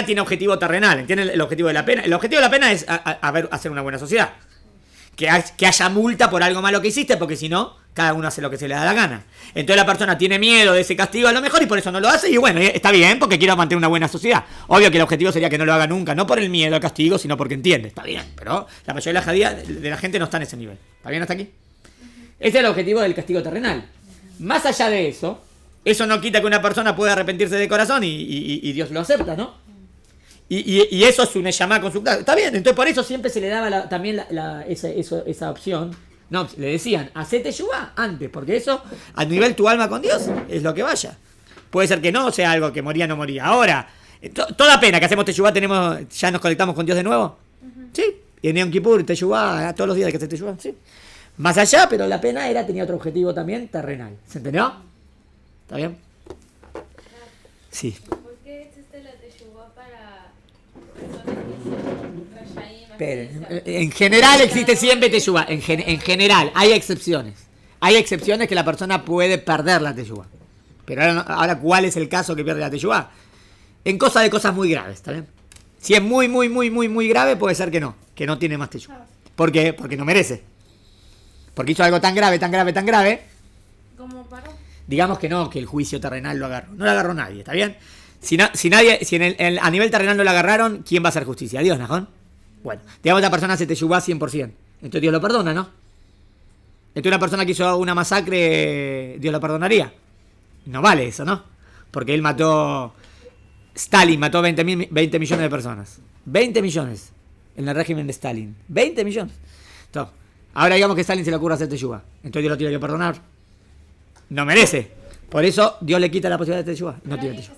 tiene objetivo terrenal, ¿entienden el objetivo de la pena? El objetivo de la pena es hacer una buena sociedad. Que haya multa por algo malo que hiciste, porque si no, cada uno hace lo que se le da la gana. Entonces la persona tiene miedo de ese castigo a lo mejor y por eso no lo hace. Y bueno, está bien, porque quiero mantener una buena sociedad. Obvio que el objetivo sería que no lo haga nunca, no por el miedo al castigo, sino porque entiende. Está bien, pero la mayoría de la gente no está en ese nivel. ¿Está bien hasta aquí? Ese es el objetivo del castigo terrenal. Más allá de eso, eso no quita que una persona pueda arrepentirse de corazón y Dios lo acepta, ¿no? Y eso es un llamada consultar. Está bien, entonces por eso siempre se le daba también esa opción. No, le decían, hacete yubá antes, porque eso, a nivel tu alma con Dios, es lo que vaya. Puede ser que no sea algo que moría no moría. Ahora, toda pena que hacemos teshuvá, ya nos conectamos con Dios de nuevo. Sí, y en Yom Kippur, teshuvá, todos los días hay que hacer teshuvá, sí. Más allá, pero la pena tenía otro objetivo también terrenal. ¿Se entendió? ¿Está bien? Sí. ¿Por qué existe la teshuvá para personas que son rashayim? Esperen, en general existe siempre teshuvá. En general, hay excepciones. Hay excepciones que la persona puede perder la teshuvá. Pero ahora, ¿cuál es el caso que pierde la teshuvá? En cosas muy graves, ¿está bien? Si es muy grave, puede ser que no tiene más teshuvá. ¿Por qué? Porque no merece. Porque hizo algo tan grave. ¿Cómo paró? Digamos que no, que el juicio terrenal lo agarró. No lo agarró nadie, ¿está bien? Si a nivel terrenal no lo agarraron, ¿quién va a hacer justicia? Dios, ¿no? Bueno, digamos que la persona se teshuvá 100%. Entonces Dios lo perdona, ¿no? Entonces una persona que hizo una masacre, ¿Dios lo perdonaría? No vale eso, ¿no? Porque él Stalin mató 20 millones de personas. 20 millones en el régimen de Stalin. 20 millones. Entonces, ahora digamos que a Stalin se le ocurre hacer teshuvá. Entonces Dios lo tiene que perdonar. No merece. Por eso Dios le quita la posibilidad de teshuvá. No tiene teshuvá.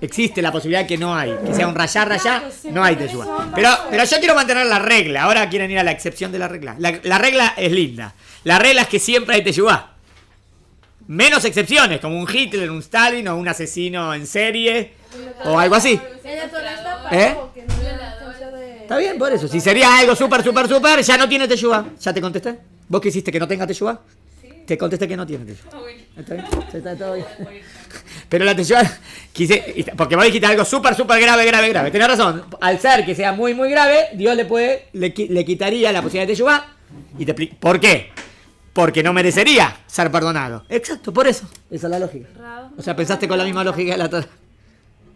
Existe la posibilidad que no hay. Que sea un rayá, no hay teshuvá. Pero yo quiero mantener la regla. Ahora quieren ir a la excepción de la regla. La regla es linda. La regla es que siempre hay teshuvá. Menos excepciones, como un Hitler, un Stalin o un asesino en serie o algo así. Está bien, por eso. Si sería algo súper, ya no tiene teshuvá. ¿Ya te contesté? ¿Vos quisiste que no tenga teshuvá? Te contesté que no tiene teshuvá. ¿Está bien? Está todo bien. Pero la teshuvá, porque vos dijiste algo súper grave. Tenés razón. Al ser que sea muy grave, Dios le quitaría la posibilidad de teshuvá. ¿Por qué? Porque no merecería ser perdonado. Exacto, por eso. Esa es la lógica. O sea, pensaste con la misma lógica de la Torá.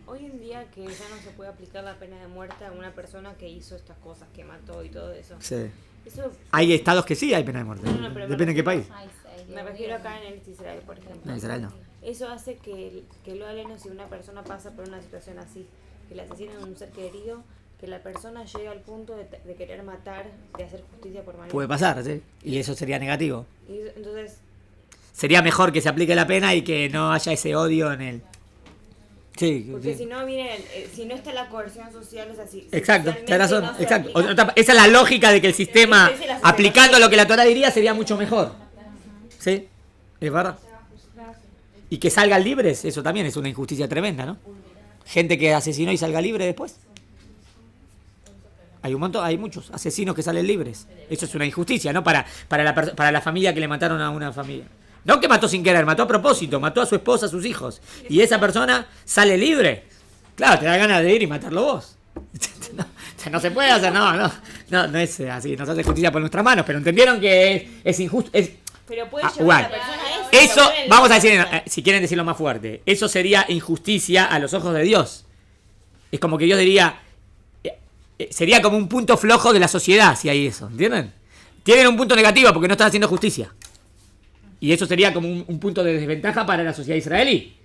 Hoy en día que ya no se puede aplicar la pena de muerte a una persona que hizo estas cosas, que mató y todo eso. Sí. Eso Hay estados que sí hay pena de muerte. No, pero Depende de qué país. me refiero acá en el Israel, por ejemplo. No, Israel no. Eso hace que lo aleno si una persona pasa por una situación así, que le asesinan a un ser querido, que la persona llega al punto de querer matar, de hacer justicia por manera. Puede pasar, ¿sí? Y eso sería negativo. Y entonces, Sería mejor que se aplique la pena y que no haya ese odio en él. Sí, porque sí. si no viene, si no está la coerción social, es así. Exacto, socialmente tenés razón, no se exacto. aplica. Esa es la lógica de que el sistema, Esa es la sociedad. aplicando lo que la Torá diría, sería mucho mejor. ¿Sí? Es verdad. Y que salgan libres, eso también es una injusticia tremenda, ¿no? Gente que asesinó y salga libre después. Hay muchos asesinos que salen libres. Eso es una injusticia, ¿no? Para la familia que le mataron a una familia. No que mató sin querer, mató a propósito, mató a su esposa, a sus hijos. Y esa persona sale libre. Claro, te da ganas de ir y matarlo vos. No se puede hacer, no es así, no se hace justicia por nuestras manos, pero entendieron que es injusto. Pero puede llevar igual. a la persona a eso. Eso, lo vuelve vamos a loco. decir, si quieren decirlo más fuerte, eso sería injusticia a los ojos de Dios. Es como que Dios diría, sería como un punto flojo de la sociedad si hay eso, ¿entienden? Tienen un punto negativo porque no están haciendo justicia. Y eso sería como un punto de desventaja para la sociedad israelí.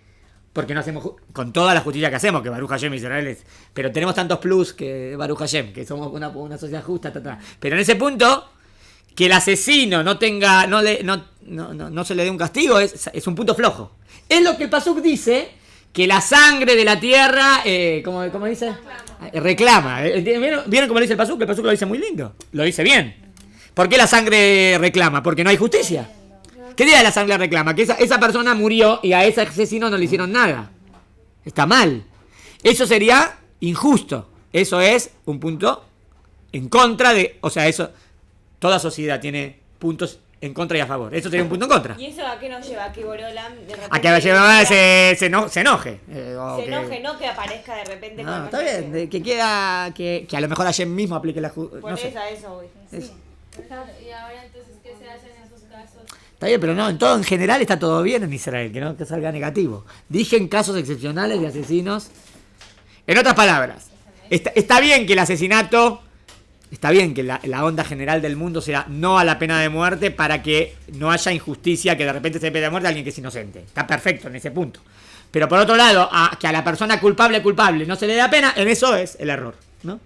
porque no hacemos con toda la justicia que hacemos, que Baruch Hashem Israel es, pero tenemos tantos plus que Baruch Hashem, que somos una sociedad justa, pero en ese punto que el asesino no tenga, no se le dé un castigo es un punto flojo. Es lo que el Pasuk dice, que la sangre de la tierra, ¿cómo dice? Reclama. ¿Vieron cómo lo dice el Pasuk? El Pasuk lo dice muy lindo, lo dice bien. ¿Por qué la sangre reclama? Porque no hay justicia. ¿Qué día la sangre reclama? Que esa persona murió y a ese asesino no le hicieron nada. Está mal. Eso sería injusto. Eso es un punto en contra de... O sea, eso... Toda sociedad tiene puntos en contra y a favor. Eso sería un punto en contra. ¿Y eso a qué nos lleva? A que Borolam de repente... A que se enoje. Se enoje, no que aparezca de repente No, con... está bien. Que queda... Que a lo mejor ayer mismo aplique la justicia. Por No eso, sé. a eso voy. Eso. Y ahora entonces, ¿qué se hace en esos casos? Está bien, pero no, en todo en general está todo bien en Israel, que no que salga negativo. Dije en casos excepcionales de asesinos. En otras palabras, está bien que el asesinato, está bien que la onda general del mundo sea no a la pena de muerte para que no haya injusticia, que de repente se dé pena de muerte a alguien que es inocente. Está perfecto en ese punto. Pero por otro lado, que a la persona culpable no se le da pena, en eso es el error, ¿no?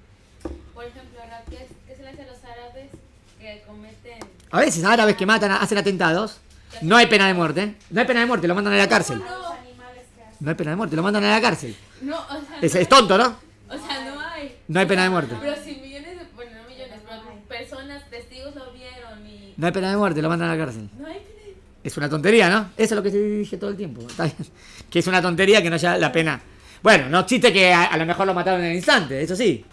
Por ejemplo, ahora, ¿qué se le hace a los árabes que cometen? A veces árabes que matan, hacen atentados, no hay pena de muerte. No hay pena de muerte, lo mandan a la cárcel. No hay pena de muerte, lo mandan a la cárcel. No, o sea, Es tonto, ¿no? o sea, no hay. No hay pena de muerte. Pero si millones de, bueno, no millones, pero personas, testigos lo vieron y No hay pena de muerte, lo mandan a la cárcel. no hay. Es una tontería, ¿no? Eso es lo que te dije todo el tiempo. Está bien. Que es una tontería que no haya la pena. Bueno, no existe que a lo mejor lo mataron en el instante, eso sí.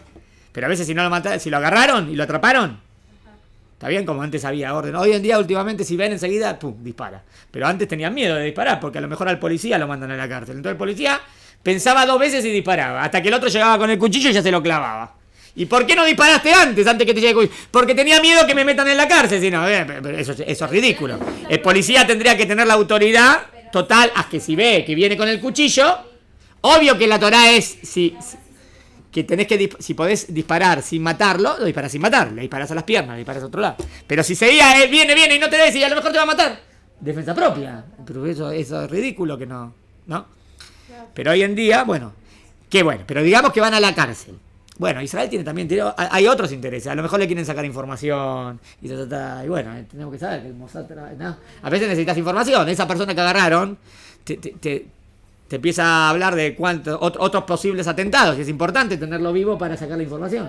Pero a veces si no lo mataron, si lo agarraron y lo atraparon, está bien, como antes había orden. Hoy en día, últimamente, si ven enseguida, pum, dispara. Pero antes tenían miedo de disparar, porque a lo mejor al policía lo mandan a la cárcel. Entonces el policía pensaba 2 veces y disparaba. Hasta que el otro llegaba con el cuchillo y ya se lo clavaba. ¿Y por qué no disparaste antes que te llegue el cuchillo? Porque tenía miedo que me metan en la cárcel. Si no, eso es ridículo. El policía tendría que tener la autoridad total a que si ve que viene con el cuchillo, obvio que la Torá es... que tenés que, si podés disparar sin matarlo, lo disparás sin matar, le disparás a las piernas, le disparás a otro lado. Pero si seguía, viene y no te des y a lo mejor te va a matar. Defensa propia. Pero eso es ridículo que no. Pero hoy en día, bueno, qué bueno, pero digamos que van a la cárcel. Bueno, Israel hay otros intereses, a lo mejor le quieren sacar información y bueno, tenemos que saber que el Mossad, ¿no? A veces necesitas información, esa persona que agarraron te empieza a hablar de otros posibles atentados y es importante tenerlo vivo para sacar la información.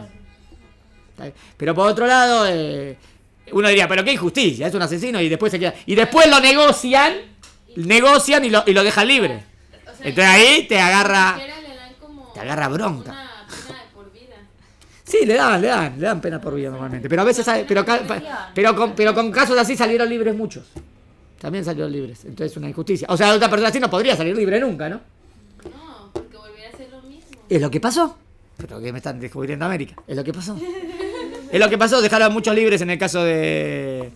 Pero por otro lado, uno diría, pero qué injusticia, es un asesino y después se queda. Y después lo negocian y lo dejan libre. O sea, Entonces ahí te agarra ni siquiera le dan como bronca. una pena de por vida. Sí, le dan pena por vida normalmente. Pero a veces pero con casos así salieron libres muchos. También salieron libres. Entonces es una injusticia. O sea, otra persona así no podría salir libre nunca, ¿no? No, porque volvería a ser lo mismo. Es lo que pasó. Pero que me están descubriendo América. Es lo que pasó. Es lo que pasó. Dejaron muchos libres en el caso de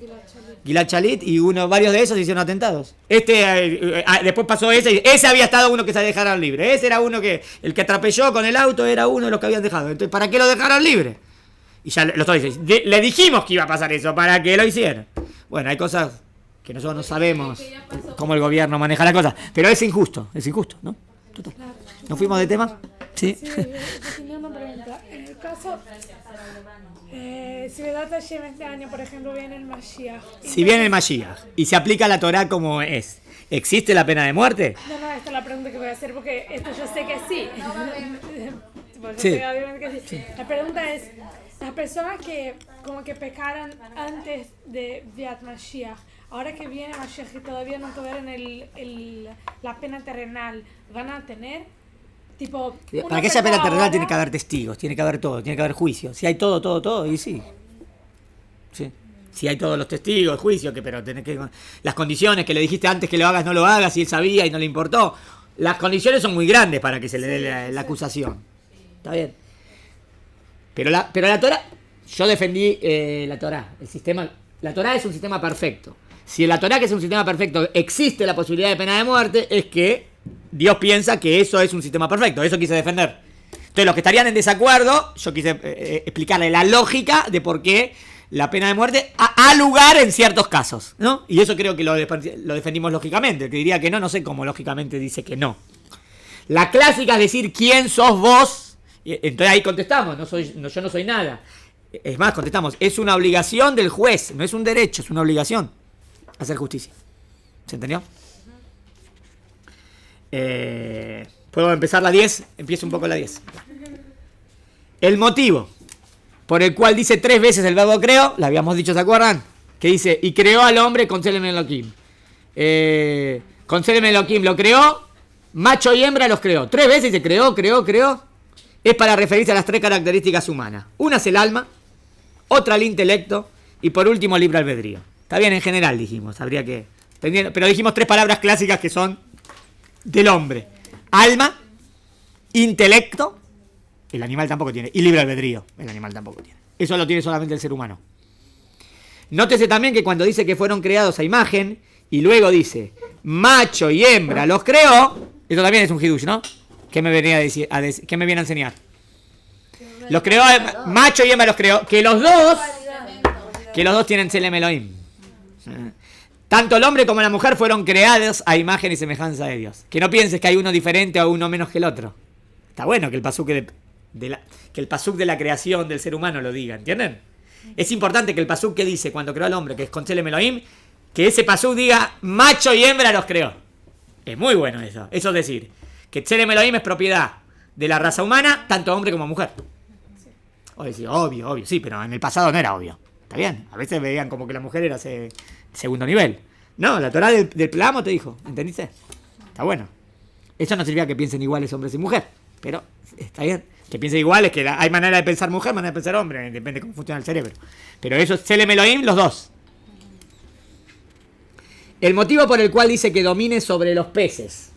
Gilad Shalit y varios de esos hicieron atentados. Después pasó ese había estado uno que se dejaron libre. Ese era uno que el que atropelló con el auto era uno de los que habían dejado. Entonces, ¿para qué lo dejaron libre? Y ya lo estoy diciendo. Le dijimos que iba a pasar eso para que lo hicieran. Bueno, hay cosas que nosotros no sabemos cómo el gobierno maneja la cosa, pero es injusto, ¿no? Total. ¿Nos fuimos de tema? Sí. Sí, yo tenía una pregunta. En el caso, si Vedat Hashem este año, por ejemplo, viene el Mashiach. Si viene el Mashiach y se aplica la Torá como es, ¿existe la pena de muerte? No, esta es la pregunta que voy a hacer porque esto yo sé que sí. Pues yo Sí. sé obviamente que sí. La pregunta es, las personas que como que pecaron antes de Biat Mashiach, ahora que viene Mashiach y todavía no tuvieron la pena terrenal, ¿van a tener? Tipo, Para que haya pena terrenal tiene que haber testigos, tiene que haber todo, tiene que haber juicio. Si hay todo, y sí. Sí. Si hay todos los testigos, juicio, pero tenés que... Las condiciones que le dijiste antes que lo hagas, no lo hagas, y él sabía y no le importó. Las condiciones son muy grandes para que se le dé la acusación. Está bien. Pero la Torá, yo defendí la Torá, el sistema. La Torá es un sistema perfecto. Si en la Torá, que es un sistema perfecto, existe la posibilidad de pena de muerte, es que Dios piensa que eso es un sistema perfecto. Eso quise defender. Entonces, los que estarían en desacuerdo, yo quise explicarle la lógica de por qué la pena de muerte ha lugar en ciertos casos, ¿no? Y eso creo que lo defendimos lógicamente. El que diría que no sé cómo lógicamente dice que no. La clásica es decir, ¿quién sos vos? Entonces ahí contestamos, yo no soy nada. Es más, contestamos, es una obligación del juez, no es un derecho, es una obligación hacer justicia. ¿Se entendió? ¿Puedo empezar la 10? Empiezo un poco la 10. El motivo por el cual dice 3 veces el verbo creo, lo habíamos dicho, ¿se acuerdan? Que dice, y creó al hombre con Tselem Elohim. Con Tselem Elohim lo creó, macho y hembra los creó. 3 veces dice creó. Es para referirse a las 3 características humanas. Una es el alma, otra el intelecto y por último el libre albedrío. Está bien, en general dijimos, habría que... Pero dijimos 3 palabras clásicas que son del hombre. Alma, intelecto, el animal tampoco tiene, y libre albedrío, el animal tampoco tiene. Eso lo tiene solamente el ser humano. Nótese también que cuando dice que fueron creados a imagen, y luego dice, macho y hembra los creó, eso también es un hidush, ¿no? ¿Qué me venía a decir, ¿qué me viene a enseñar? Los creó, macho y hembra los creó, que los dos tienen Tselem Elohim. Tanto el hombre como la mujer fueron creados a imagen y semejanza de Dios. Que no pienses que hay uno diferente o uno menos que el otro. Está bueno que el pasuk de la creación del ser humano lo diga, ¿entienden? Es importante que el pasuk que dice cuando creó al hombre, que es con Tselem Elohim, que ese pasuk diga macho y hembra los creó. Es muy bueno eso. Eso es decir, que Tselem Elohim es propiedad de la raza humana, tanto hombre como mujer. O decir, obvio, sí, pero en el pasado no era obvio. ¿Está bien? A veces veían como que la mujer era segundo nivel. No, la Torá del Plamo te dijo, ¿entendiste? Está bueno. Eso no significa que piensen iguales hombres y mujeres, pero está bien. Que piensen iguales, que hay manera de pensar mujer, manera de pensar hombre, depende de cómo funciona el cerebro. Pero eso es Tselem Elohim, los dos. El motivo por el cual dice que domine sobre los peces.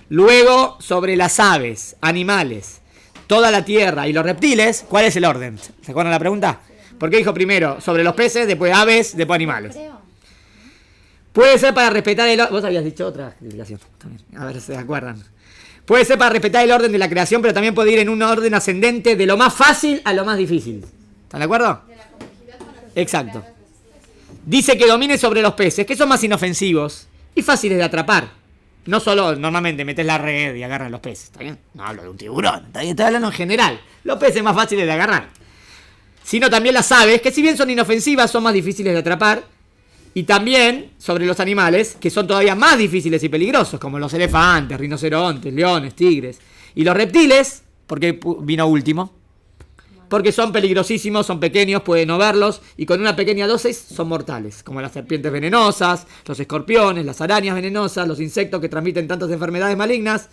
Luego sobre las aves, animales, toda la tierra y los reptiles, ¿cuál es el orden? ¿Se acuerdan la pregunta? ¿Por qué dijo primero sobre los peces, después aves, después animales? Puede ser para respetar el orden. Vos habías dicho otra explicación también. A ver si se acuerdan. Puede ser para respetar el orden de la creación, pero también puede ir en un orden ascendente de lo más fácil a lo más difícil. ¿Están de acuerdo? Exacto. Dice que domine sobre los peces, que son más inofensivos y fáciles de atrapar. No solo normalmente metes la red y agarran los peces. ¿Está bien? No hablo de un tiburón. ¿Está bien? Estoy hablando en general. Los peces más fáciles de agarrar. Sino también las aves, que si bien son inofensivas, son más difíciles de atrapar. Y también sobre los animales, que son todavía más difíciles y peligrosos, como los elefantes, rinocerontes, leones, tigres. Y los reptiles, porque vino último, porque son peligrosísimos, son pequeños, pueden no verlos, y con una pequeña dosis son mortales, como las serpientes venenosas, los escorpiones, las arañas venenosas, los insectos que transmiten tantas enfermedades malignas,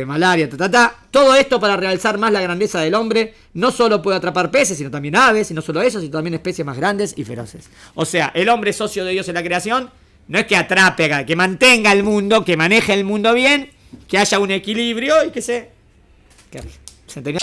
malaria, Todo esto para realzar más la grandeza del hombre. No solo puede atrapar peces, sino también aves, y no solo eso, sino también especies más grandes y feroces. O sea, el hombre socio de Dios en la creación no es que atrape, que mantenga el mundo, que maneje el mundo bien, que haya un equilibrio y que se entendió.